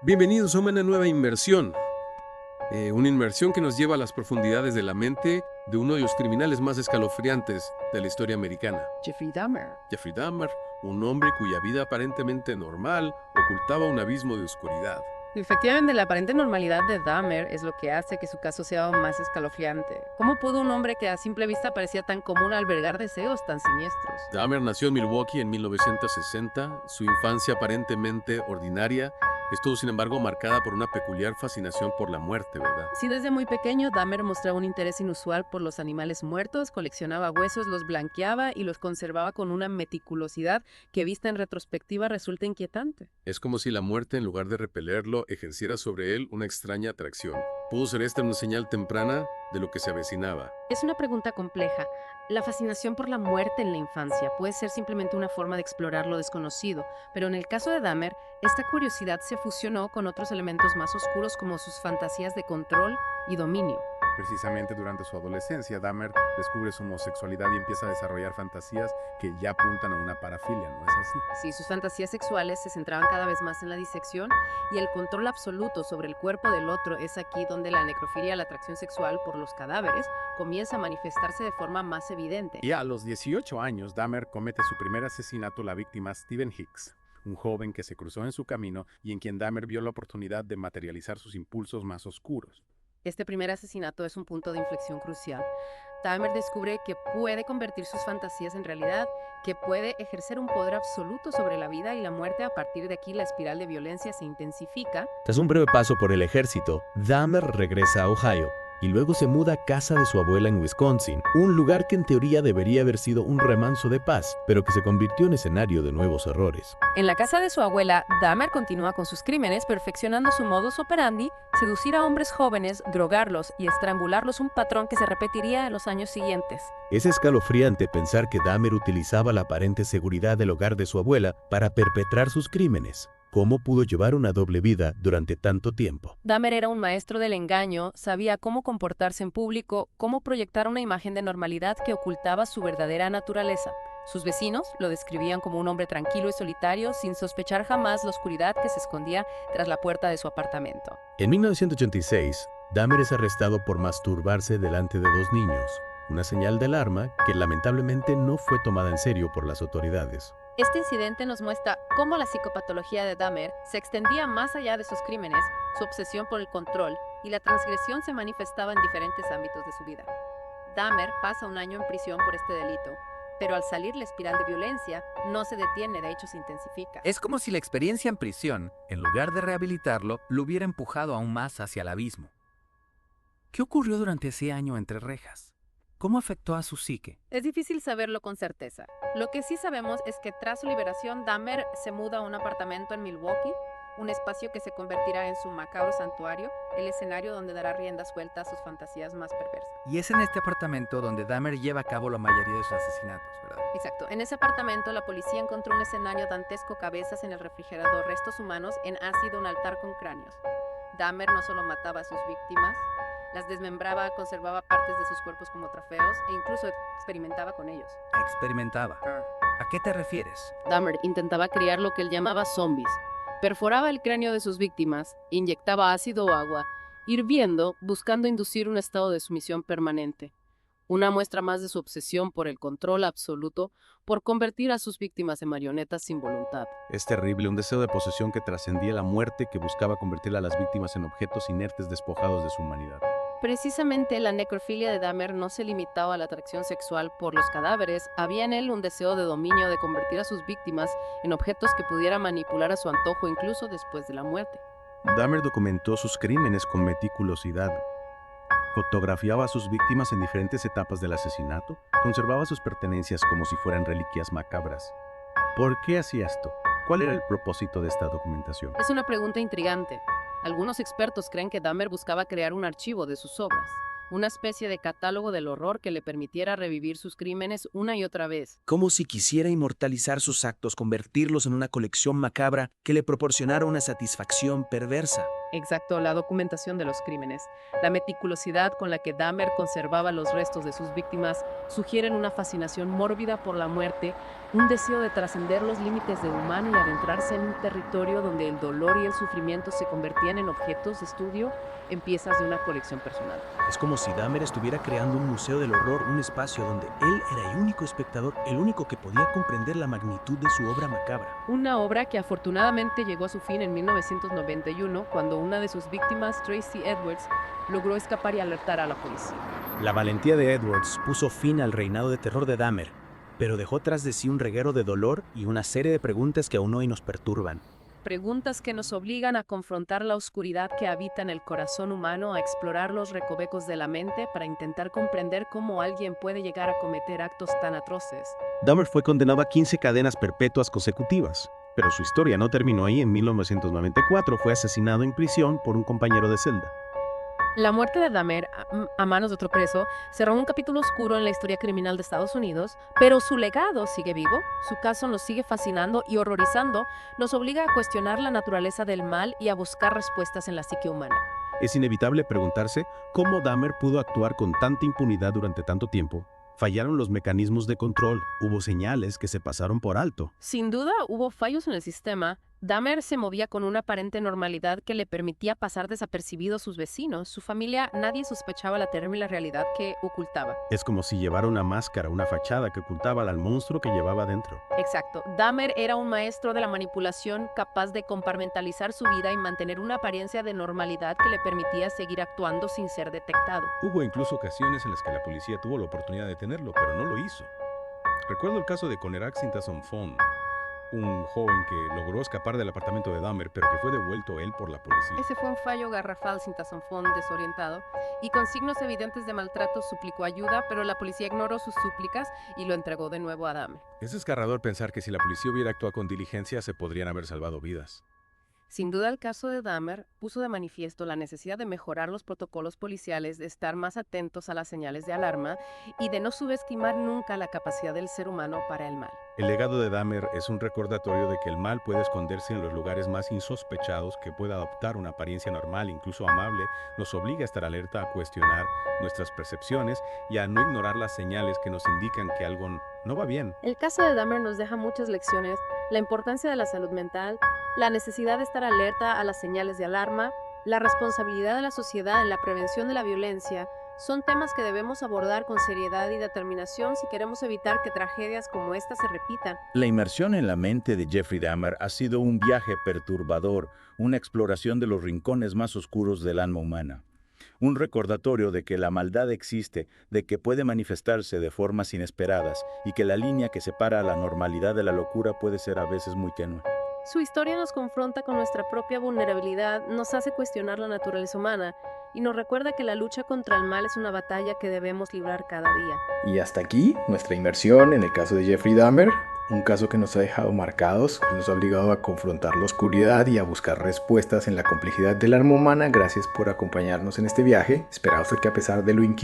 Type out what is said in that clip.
Bienvenidos a una nueva inmersión. Una inmersión que nos lleva a las profundidades de la mente de uno de los criminales más escalofriantes de la historia americana. Jeffrey Dahmer. Jeffrey Dahmer, un hombre cuya vida aparentemente normal ocultaba un abismo de oscuridad. Efectivamente, la aparente normalidad de Dahmer es lo que hace que su caso sea aún más escalofriante. ¿Cómo pudo un hombre que a simple vista parecía tan común albergar deseos tan siniestros? Dahmer nació en Milwaukee en 1960. Su infancia aparentemente ordinaria estuvo, sin embargo, marcada por una peculiar fascinación por la muerte, ¿verdad? Sí, desde muy pequeño, Dahmer mostraba un interés inusual por los animales muertos, coleccionaba huesos, los blanqueaba y los conservaba con una meticulosidad que, vista en retrospectiva, resulta inquietante. Es como si la muerte, en lugar de repelerlo, ejerciera sobre él una extraña atracción. ¿Pudo ser esta una señal temprana de lo que se avecinaba? Es una pregunta compleja. La fascinación por la muerte en la infancia puede ser simplemente una forma de explorar lo desconocido, pero en el caso de Dahmer, esta curiosidad se fusionó con otros elementos más oscuros como sus fantasías de control y dominio. Precisamente durante su adolescencia, Dahmer descubre su homosexualidad y empieza a desarrollar fantasías que ya apuntan a una parafilia, ¿no es así? Sí, sus fantasías sexuales se centraban cada vez más en la disección y el control absoluto sobre el cuerpo del otro. Es aquí donde la necrofilia, la atracción sexual por los cadáveres, comienza a manifestarse de forma más evidente. Y a los 18 años, Dahmer comete su primer asesinato, la víctima Stephen Hicks, un joven que se cruzó en su camino y en quien Dahmer vio la oportunidad de materializar sus impulsos más oscuros. Este primer asesinato es un punto de inflexión crucial. Dahmer descubre que puede convertir sus fantasías en realidad, que puede ejercer un poder absoluto sobre la vida y la muerte. A partir de aquí, la espiral de violencia se intensifica. Tras un breve paso por el ejército, Dahmer regresa a Ohio y luego se muda a casa de su abuela en Wisconsin, un lugar que en teoría debería haber sido un remanso de paz, pero que se convirtió en escenario de nuevos errores. En la casa de su abuela, Dahmer continúa con sus crímenes, perfeccionando su modus operandi: seducir a hombres jóvenes, drogarlos y estrangularlos, un patrón que se repetiría en los años siguientes. Es escalofriante pensar que Dahmer utilizaba la aparente seguridad del hogar de su abuela para perpetrar sus crímenes. ¿Cómo pudo llevar una doble vida durante tanto tiempo? Dahmer era un maestro del engaño, sabía cómo comportarse en público, cómo proyectar una imagen de normalidad que ocultaba su verdadera naturaleza. Sus vecinos lo describían como un hombre tranquilo y solitario, sin sospechar jamás la oscuridad que se escondía tras la puerta de su apartamento. En 1986, Dahmer es arrestado por masturbarse delante de dos niños, una señal de alarma que lamentablemente no fue tomada en serio por las autoridades. Este incidente nos muestra cómo la psicopatología de Dahmer se extendía más allá de sus crímenes. Su obsesión por el control y la transgresión se manifestaba en diferentes ámbitos de su vida. Dahmer pasa un año en prisión por este delito, pero al salir, la espiral de violencia no se detiene, de hecho se intensifica. Es como si la experiencia en prisión, en lugar de rehabilitarlo, lo hubiera empujado aún más hacia el abismo. ¿Qué ocurrió durante ese año entre rejas? ¿Cómo afectó a su psique? Es difícil saberlo con certeza. Lo que sí sabemos es que tras su liberación, Dahmer se muda a un apartamento en Milwaukee, un espacio que se convertirá en su macabro santuario, el escenario donde dará rienda suelta a sus fantasías más perversas. Y es en este apartamento donde Dahmer lleva a cabo la mayoría de sus asesinatos, ¿verdad? Exacto. En ese apartamento, la policía encontró un escenario dantesco: cabezas en el refrigerador, restos humanos en ácido, un altar con cráneos. Dahmer no solo mataba a sus víctimas, las desmembraba, conservaba partes de sus cuerpos como trofeos e incluso experimentaba con ellos. Experimentaba. ¿A qué te refieres? Dahmer intentaba crear lo que él llamaba zombies. Perforaba el cráneo de sus víctimas, inyectaba ácido o agua, hirviendo, buscando inducir un estado de sumisión permanente. Una muestra más de su obsesión por el control absoluto, por convertir a sus víctimas en marionetas sin voluntad. Es terrible, un deseo de posesión que trascendía la muerte, que buscaba convertir a las víctimas en objetos inertes despojados de su humanidad. Precisamente la necrofilia de Dahmer no se limitaba a la atracción sexual por los cadáveres. Había en él un deseo de dominio, de convertir a sus víctimas en objetos que pudiera manipular a su antojo incluso después de la muerte. Dahmer documentó sus crímenes con meticulosidad. Fotografiaba a sus víctimas en diferentes etapas del asesinato, conservaba sus pertenencias como si fueran reliquias macabras. ¿Por qué hacía esto? ¿Cuál era el propósito de esta documentación? Es una pregunta intrigante. Algunos expertos creen que Dahmer buscaba crear un archivo de sus obras, una especie de catálogo del horror que le permitiera revivir sus crímenes una y otra vez. Como si quisiera inmortalizar sus actos, convertirlos en una colección macabra que le proporcionara una satisfacción perversa. Exacto, la documentación de los crímenes. La meticulosidad con la que Dahmer conservaba los restos de sus víctimas sugieren una fascinación mórbida por la muerte, un deseo de trascender los límites de lo humano y adentrarse en un territorio donde el dolor y el sufrimiento se convertían en objetos de estudio, en piezas de una colección personal. Es como si Dahmer estuviera creando un museo del horror, un espacio donde él era el único espectador, el único que podía comprender la magnitud de su obra macabra. Una obra que afortunadamente llegó a su fin en 1991, cuando una de sus víctimas, Tracy Edwards, logró escapar y alertar a la policía. La valentía de Edwards puso fin al reinado de terror de Dahmer, pero dejó tras de sí un reguero de dolor y una serie de preguntas que aún hoy nos perturban. Preguntas que nos obligan a confrontar la oscuridad que habita en el corazón humano, a explorar los recovecos de la mente para intentar comprender cómo alguien puede llegar a cometer actos tan atroces. Dahmer fue condenado a 15 cadenas perpetuas consecutivas, pero su historia no terminó ahí. En 1994 fue asesinado en prisión por un compañero de celda. La muerte de Dahmer a manos de otro preso cerró un capítulo oscuro en la historia criminal de Estados Unidos, pero su legado sigue vivo, su caso nos sigue fascinando y horrorizando, nos obliga a cuestionar la naturaleza del mal y a buscar respuestas en la psique humana. Es inevitable preguntarse cómo Dahmer pudo actuar con tanta impunidad durante tanto tiempo. Fallaron los mecanismos de control, hubo señales que se pasaron por alto. Sin duda hubo fallos en el sistema. Dahmer se movía con una aparente normalidad que le permitía pasar desapercibido a sus vecinos. Su familia, nadie sospechaba la terrible realidad que ocultaba. Es como si llevara una máscara, una fachada que ocultaba al monstruo que llevaba dentro. Exacto. Dahmer era un maestro de la manipulación, capaz de compartimentalizar su vida y mantener una apariencia de normalidad que le permitía seguir actuando sin ser detectado. Hubo incluso ocasiones en las que la policía tuvo la oportunidad de detenerlo, pero no lo hizo. Recuerdo el caso de Conrad Sintason-Fon, un joven que logró escapar del apartamento de Dahmer, pero que fue devuelto él por la policía. Ese fue un fallo garrafal sin tazonfón, desorientado, y con signos evidentes de maltrato suplicó ayuda, pero la policía ignoró sus súplicas y lo entregó de nuevo a Dahmer. Es desgarrador pensar que si la policía hubiera actuado con diligencia se podrían haber salvado vidas. Sin duda, el caso de Dahmer puso de manifiesto la necesidad de mejorar los protocolos policiales, de estar más atentos a las señales de alarma y de no subestimar nunca la capacidad del ser humano para el mal. El legado de Dahmer es un recordatorio de que el mal puede esconderse en los lugares más insospechados, que puede adoptar una apariencia normal, incluso amable, nos obliga a estar alerta, a cuestionar nuestras percepciones y a no ignorar las señales que nos indican que algo no va bien. El caso de Dahmer nos deja muchas lecciones: la importancia de la salud mental, la necesidad de estar alerta a las señales de alarma, la responsabilidad de la sociedad en la prevención de la violencia. Son temas que debemos abordar con seriedad y determinación si queremos evitar que tragedias como esta se repitan. La inmersión en la mente de Jeffrey Dahmer ha sido un viaje perturbador, una exploración de los rincones más oscuros del alma humana. Un recordatorio de que la maldad existe, de que puede manifestarse de formas inesperadas y que la línea que separa la normalidad de la locura puede ser a veces muy tenue. Su historia nos confronta con nuestra propia vulnerabilidad, nos hace cuestionar la naturaleza humana y nos recuerda que la lucha contra el mal es una batalla que debemos librar cada día. Y hasta aquí nuestra inmersión en el caso de Jeffrey Dahmer, un caso que nos ha dejado marcados, que nos ha obligado a confrontar la oscuridad y a buscar respuestas en la complejidad del alma humana. Gracias por acompañarnos en este viaje. Esperamos que a pesar de lo inquieto